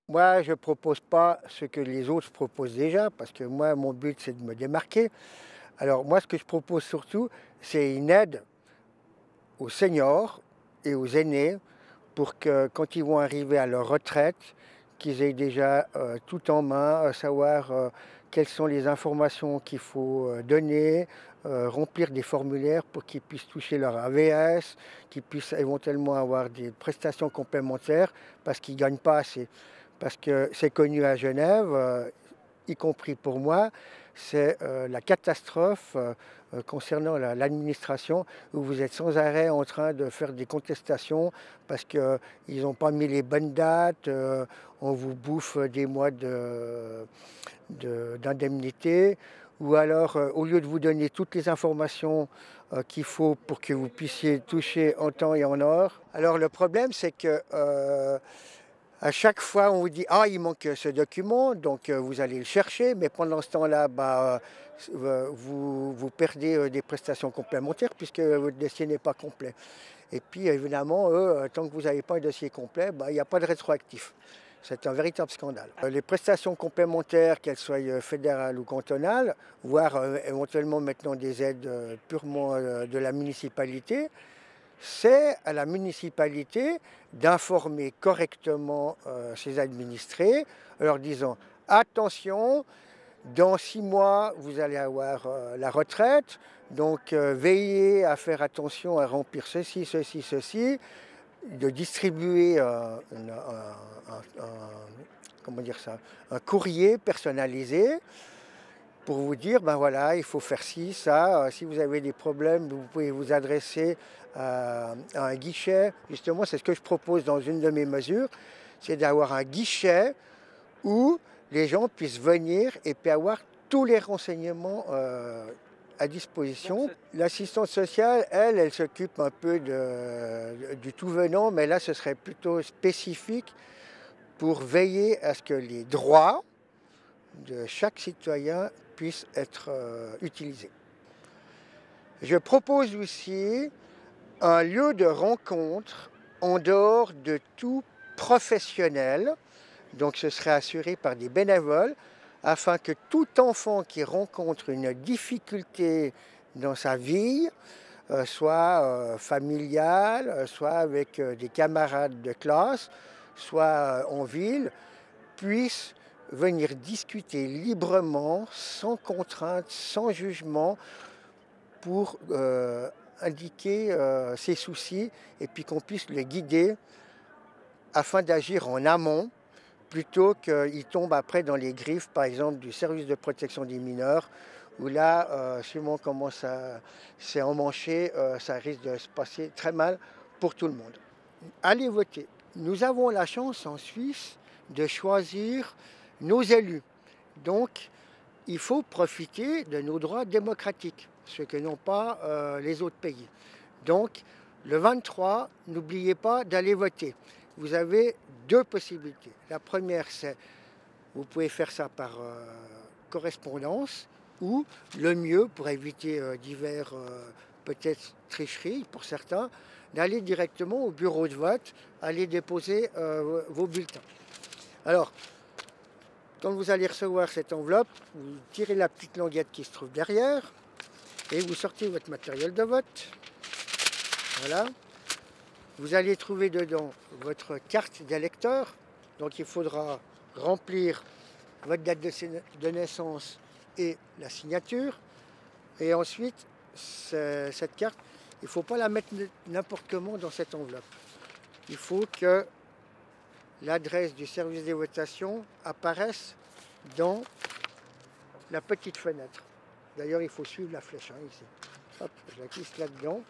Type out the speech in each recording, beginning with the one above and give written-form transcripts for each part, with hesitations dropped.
Moi, je ne propose pas ce que les autres proposent déjà, parce que moi, mon but, c'est de me démarquer. Alors moi, ce que je propose surtout, c'est une aide aux seniors et aux aînés pour que quand ils vont arriver à leur retraite, qu'ils aient déjà tout en main, à savoir quelles sont les informations qu'il faut donner, remplir des formulaires pour qu'ils puissent toucher leur AVS, qu'ils puissent éventuellement avoir des prestations complémentaires parce qu'ils ne gagnent pas assez. Parce que c'est connu à Genève, y compris pour moi, c'est la catastrophe concernant l'administration, où vous êtes sans arrêt en train de faire des contestations parce qu'ils n'ont pas mis les bonnes dates, on vous bouffe des mois d'indemnité, ou alors au lieu de vous donner toutes les informations qu'il faut pour que vous puissiez toucher en temps et en heure. Alors le problème, c'est que à chaque fois, on vous dit ah, il manque ce document, donc vous allez le chercher, mais pendant ce temps-là, vous perdez des prestations complémentaires puisque votre dossier n'est pas complet. Et puis évidemment, eux, tant que vous n'avez pas un dossier complet, il n'y a pas de rétroactif. C'est un véritable scandale. Les prestations complémentaires, qu'elles soient fédérales ou cantonales, voire éventuellement maintenant des aides purement de la municipalité, c'est à la municipalité d'informer correctement ses administrés, en leur disant attention, dans 6 mois, vous allez avoir la retraite, donc veillez à faire attention à remplir ceci, ceci, ceci, de distribuer comment dire ça, un courrier personnalisé pour vous dire, ben voilà, il faut faire ci, ça. Si vous avez des problèmes, vous pouvez vous adresser à un guichet. Justement, c'est ce que je propose dans une de mes mesures, c'est d'avoir un guichet où les gens puissent venir et puis avoir tous les renseignements à disposition. L'assistante sociale, elle s'occupe un peu du tout venant, mais là, ce serait plutôt spécifique pour veiller à ce que les droits de chaque citoyen puissent être utilisés. Je propose aussi un lieu de rencontre en dehors de tout professionnel, donc ce serait assuré par des bénévoles, afin que tout enfant qui rencontre une difficulté dans sa vie, soit familiale, soit avec des camarades de classe, soit en ville, puisse venir discuter librement, sans contrainte, sans jugement, pour indiquer ses soucis et puis qu'on puisse le guider afin d'agir en amont plutôt qu'il tombe après dans les griffes, par exemple, du service de protection des mineurs, où là, suivant comment ça s'est emmanché, ça risque de se passer très mal pour tout le monde. Allez voter. Nous avons la chance en Suisse de choisir nos élus. Donc, il faut profiter de nos droits démocratiques, ce que n'ont pas les autres pays. Donc, le 23, n'oubliez pas d'aller voter. Vous avez deux possibilités. La première, c'est vous pouvez faire ça par correspondance, ou le mieux, pour éviter divers peut-être tricheries pour certains, d'aller directement au bureau de vote, aller déposer vos bulletins. Alors, quand vous allez recevoir cette enveloppe, vous tirez la petite languette qui se trouve derrière et vous sortez votre matériel de vote. Voilà. Vous allez trouver dedans votre carte d'électeur. Donc il faudra remplir votre date de naissance et la signature. Et ensuite, cette carte, il ne faut pas la mettre n'importe comment dans cette enveloppe. Il faut que l'adresse du service des votations apparaisse dans la petite fenêtre. D'ailleurs, il faut suivre la flèche ici. Hop, je la glisse là-dedans.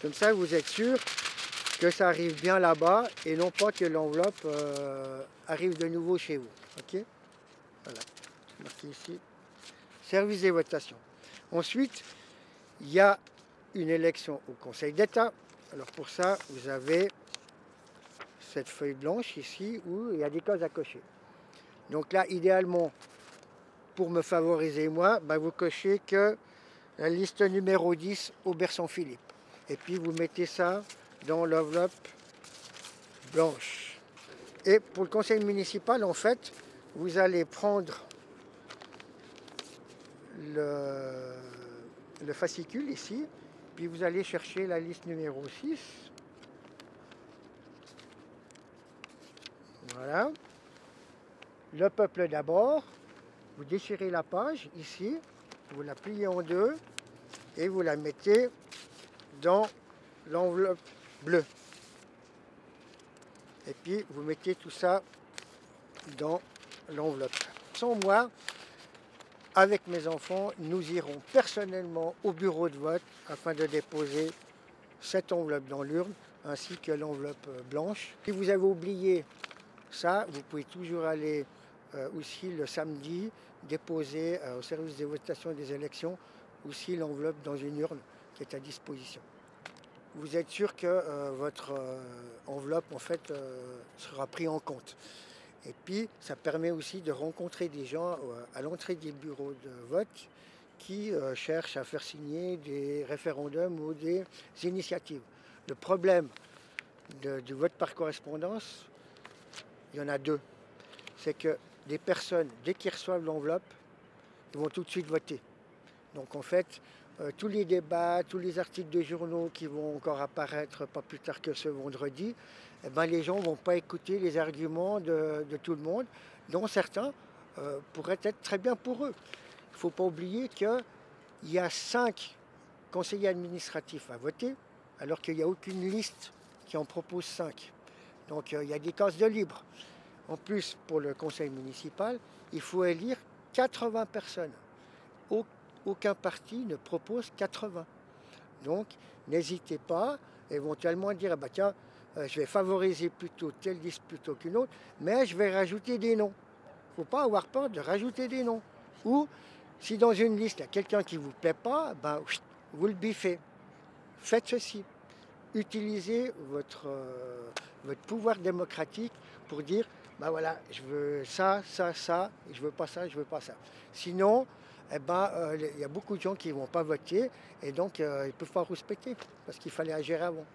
Comme ça, vous êtes sûr que ça arrive bien là-bas et non pas que l'enveloppe arrive de nouveau chez vous. Ok? Voilà. Marqué ici. Service des votations. Ensuite, il y a une élection au Conseil d'État. Alors pour ça, vous avez cette feuille blanche ici où il y a des cases à cocher. Donc là, idéalement, pour me favoriser moi, vous cochez que la liste numéro 10 Auberson-Philippe. Et puis vous mettez ça dans l'enveloppe blanche. Et pour le conseil municipal, en fait, vous allez prendre le fascicule ici, puis vous allez chercher la liste numéro 6. Voilà. Le peuple d'abord. Vous déchirez la page ici, vous la pliez en deux et vous la mettez dans l'enveloppe bleue. Et puis vous mettez tout ça dans l'enveloppe. Sans moi, avec mes enfants, nous irons personnellement au bureau de vote afin de déposer cette enveloppe dans l'urne ainsi que l'enveloppe blanche. Si vous avez oublié ça, vous pouvez toujours aller aussi le samedi déposer au service des votations et des élections aussi l'enveloppe dans une urne qui est à disposition. Vous êtes sûr que votre enveloppe en fait sera prise en compte. Et puis ça permet aussi de rencontrer des gens à l'entrée des bureaux de vote qui cherchent à faire signer des référendums ou des initiatives. Le problème du vote par correspondance, il y en a deux. C'est que des personnes, dès qu'ils reçoivent l'enveloppe, ils vont tout de suite voter. Donc en fait, tous les débats, tous les articles de journaux qui vont encore apparaître pas plus tard que ce vendredi, eh ben, les gens ne vont pas écouter les arguments de tout le monde, dont certains pourraient être très bien pour eux. Il ne faut pas oublier qu'il y a 5 conseillers administratifs à voter, alors qu'il n'y a aucune liste qui en propose 5. Donc il y a des cases de libre. En plus, pour le conseil municipal, il faut élire 80 personnes. Aucun parti ne propose 80. Donc, n'hésitez pas éventuellement à dire, ah bah tiens, je vais favoriser plutôt telle liste plutôt qu'une autre, mais je vais rajouter des noms. Il ne faut pas avoir peur de rajouter des noms. Ou, si dans une liste, il y a quelqu'un qui ne vous plaît pas, ben, vous le biffez. Faites ceci. Utilisez votre pouvoir démocratique pour dire, ben voilà, je veux ça, ça, ça, et je veux pas ça, je veux pas ça. Sinon, eh ben, y a beaucoup de gens qui ne vont pas voter et donc ils ne peuvent pas respecter parce qu'il fallait agir avant.